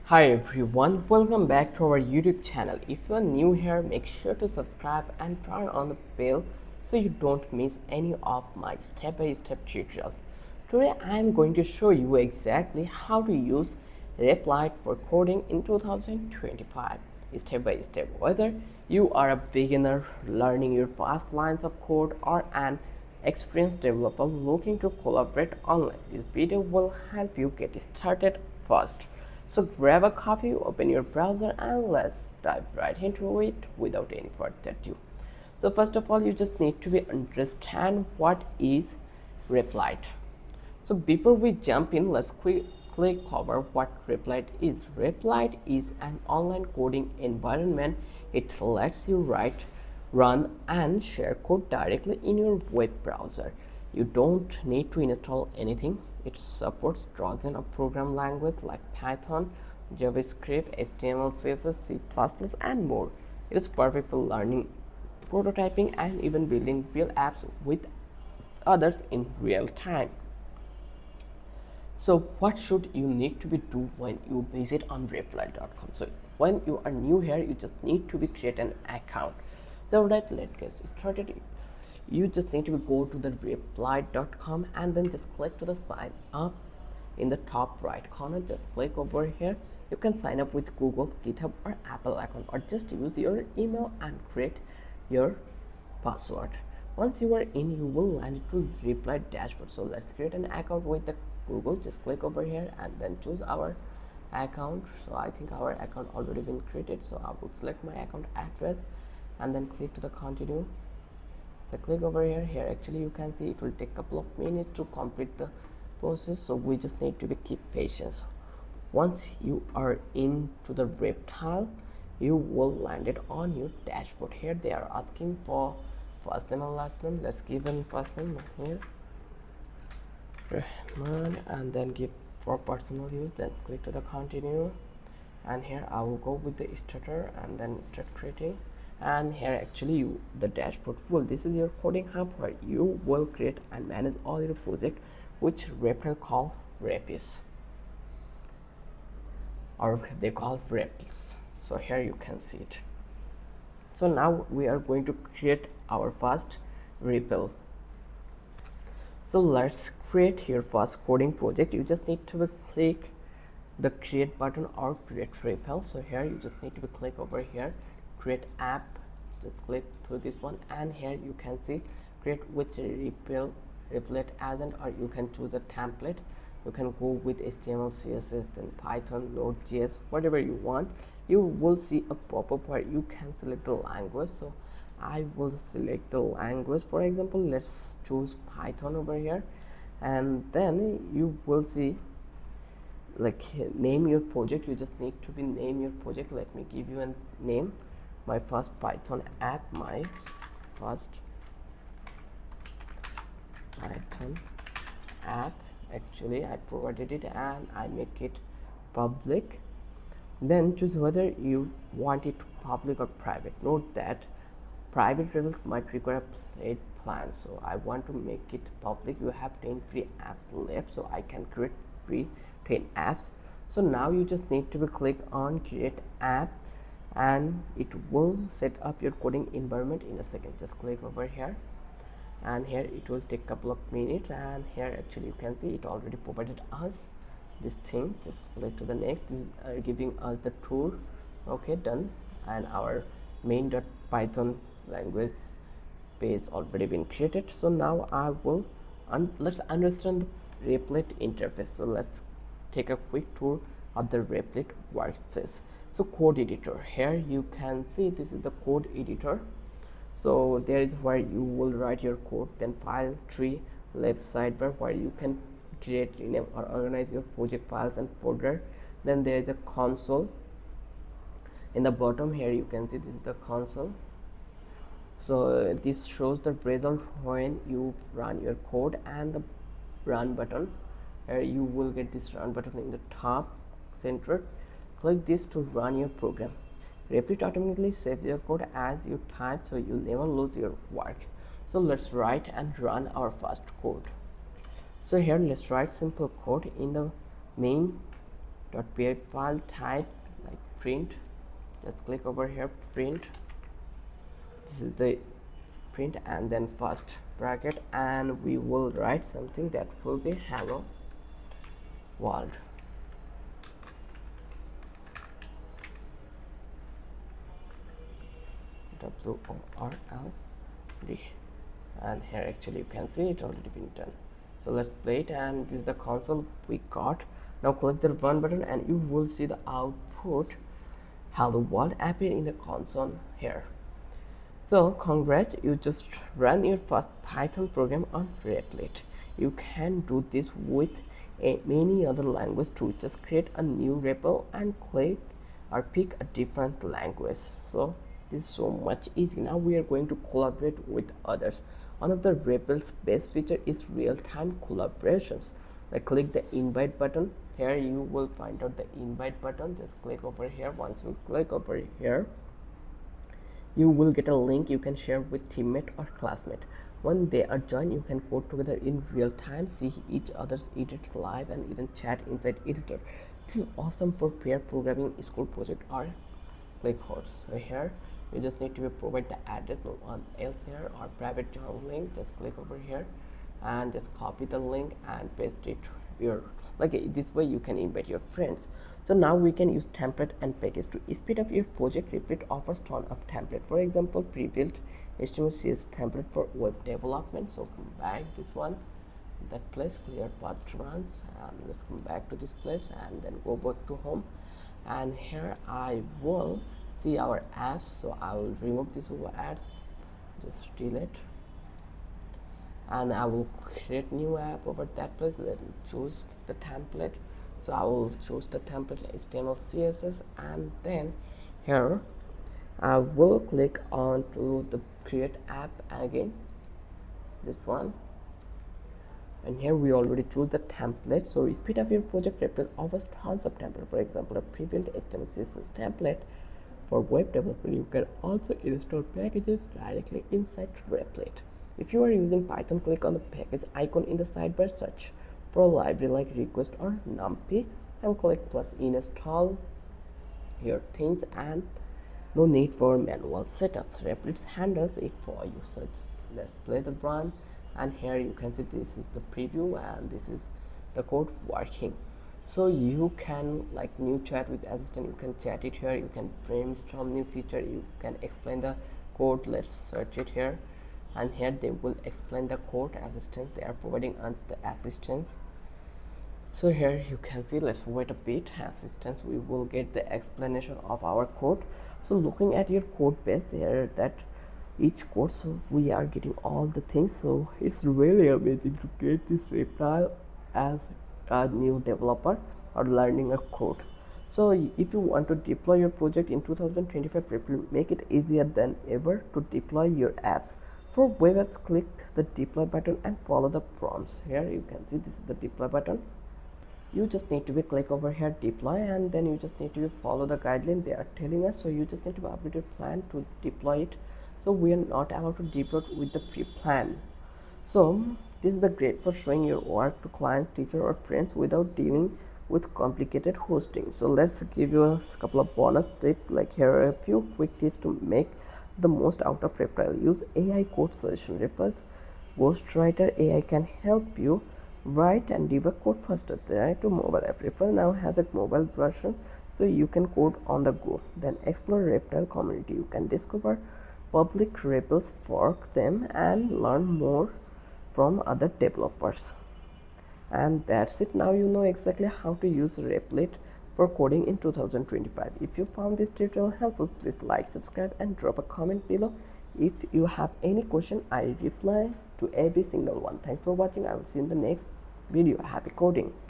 Hi everyone, welcome back to our YouTube channel. If you are new here, make sure to subscribe and turn on the bell so you don't miss any of my step-by-step tutorials. Today I am going to show you exactly how to use Replit for coding in 2025, step by step. Whether you are a beginner learning your first lines of code or an experienced developer looking to collaborate online, this video will help you get started fast. So grab a coffee, open your browser, and let's dive right into it without any further ado. So first of all, you just need to understand what is Replit. So before we jump in, let's quickly cover what Replit is. Replit is an online coding environment. It lets you write, run, and share code directly in your web browser. You don't need to install anything. It supports dozens of program languages like Python, JavaScript, HTML, CSS, C++, and more. It is perfect for learning, prototyping, and even building real apps with others in real time. So what should you need to be do when you visit on reply.com? So when you are new here, you just need to be create an account. So let's get started. You just need to go to the reply.com and then just click to the sign up in the top right corner. Just click over here. You can sign up with Google, GitHub, or Apple account, or just use your email and create your password. Once you are in, you will land to reply dashboard. So let's create an account with the Google. Just click over here and then choose our account. So I think our account already been created, so I will select my account address and then click to the continue. So click over here actually you can see it will take a couple of minutes to complete the process, so we just need to be keep patience. Once you are into the reptile, you will land it on your dashboard. Here they are asking for first name and last name. Let's give an first name here, Rahman, and then give for personal use. Then click to the continue, and here I will go with the starter and then start creating. And here actually the dashboard will, this is your coding hub where you will create and manage all your project, which Replit call Repis, or they call Replis. So here you can see it. So now we are going to create our first REPL. So let's create your first coding project. You just need to click the create button or create REPL. So here you just need to click over here, create app. Just click through this one, and here you can see create with Replit agent, or you can choose a template. You can go with HTML, CSS, then Python, Node.js, whatever you want. You will see a pop-up where you can select the language. So I will select the language. For example, let's choose Python over here, and then you will see like name your project. You just need to be name your project. Let me give you a name. My first Python app, my first Python app. Actually I provided it and I make it public. Then choose whether you want it public or private. Note that private levels might require a paid plan, so I want to make it public. You have 10 free apps left, so I can create free 10 apps. So now you just need to click on create app, and it will set up your coding environment in a second. Just click over here, and here it will take a couple of minutes, and here actually you can see it already provided us this thing. Just click to the next. This is giving us the tour. Okay, done. And our main.python language page already been created. So now I will let's understand the Replit interface. So let's take a quick tour of the Replit workspace. So code editor, here you can see this is the code editor. So there is where you will write your code, then file tree, left sidebar where you can create, rename, or organize your project files and folder. Then there is a console in the bottom. Here you can see this is the console. So this shows the result when you run your code, and the run button. Here you will get this run button in the top center. Click this to run your program. Replit automatically saves your code as you type, so you never lose your work. So let's write and run our first code. So here let's write simple code in the main .py file type like print. Just click over here, print. This is the print, and then first bracket, and we will write something that will be hello world. WORLD, and here actually you can see it already been done. So let's play it, and this is the console we got. Now click the run button and you will see the output hello world appear in the console here. So congrats, you just run your first Python program on Replit. You can do this with many other languages too. Just create a new REPL and click or pick a different language. So this is so much easy. Now we are going to collaborate with others. One of the REPL's best feature is real-time collaborations. Like click the invite button. Here you will find out the invite button. Just click over here. Once you click over here, you will get a link you can share with teammate or classmate. When they are joined, you can code together in real time, see each other's edits live, and even chat inside editor. This is awesome for pair programming, school project, or click hosts. So here you just need to provide the address, no one else here, or private join link. Just click over here and just copy the link and paste it your, like this way you can invite your friends. So now we can use template and package to speed up your project. Replit offers ton of template. For example, pre-built HTML CSS template for web development. So come back this one, that place, clear path runs, and let's come back to this place and then go back to home. And here I will see our apps. So I will remove this ads, just delete, and I will create new app over that place. Let me choose the template. So I will choose the template HTML CSS, and then here I will click on to the create app again, this one, and here we already choose the template. So speed up your project. Replit offers tons of templates. For example, a pre-built HTML CSS template for web development. You can also install packages directly inside Replit. If you are using Python, click on the package icon in the sidebar, search for a library like request or numpy and click plus install your things, and no need for manual setups. Replit handles it for you. So let's play the run, and here you can see this is the preview and this is the code working. So you can like new chat with assistant, you can chat it here, you can brainstorm new feature, you can explain the code. Let's search it here, and here they will explain the code. Assistant, they are providing us the assistance. So here you can see, let's wait a bit. Assistance, we will get the explanation of our code. So looking at your code base there, that each code, so we are getting all the things. So it's really amazing to get this reply as a new developer or learning a code. So if you want to deploy your project in 2025, Replit make it easier than ever to deploy your apps. For web apps, click the deploy button and follow the prompts. Here you can see this is the deploy button. You just need to be click over here, deploy, and then you just need to follow the guideline they are telling us. So you just need to update your plan to deploy it. So we are not allowed to deploy with the free plan. So this is the great for showing your work to client, teacher, or friends without dealing with complicated hosting. So let's give you a couple of bonus tips. Like here are a few quick tips to make the most out of Replit. Use AI code suggestion. Replit's Ghostwriter AI can help you write and debug code faster. Try to mobile app. Replit now has a mobile version, so you can code on the go. Then explore Replit community. You can discover public Replits, fork them, and learn more from other developers. And that's it. Now you know exactly how to use Replit for coding in 2025. If you found this tutorial helpful, please like, subscribe, and drop a comment below. If you have any question, I reply to every single one. Thanks for watching. I will see you in the next video. Happy coding.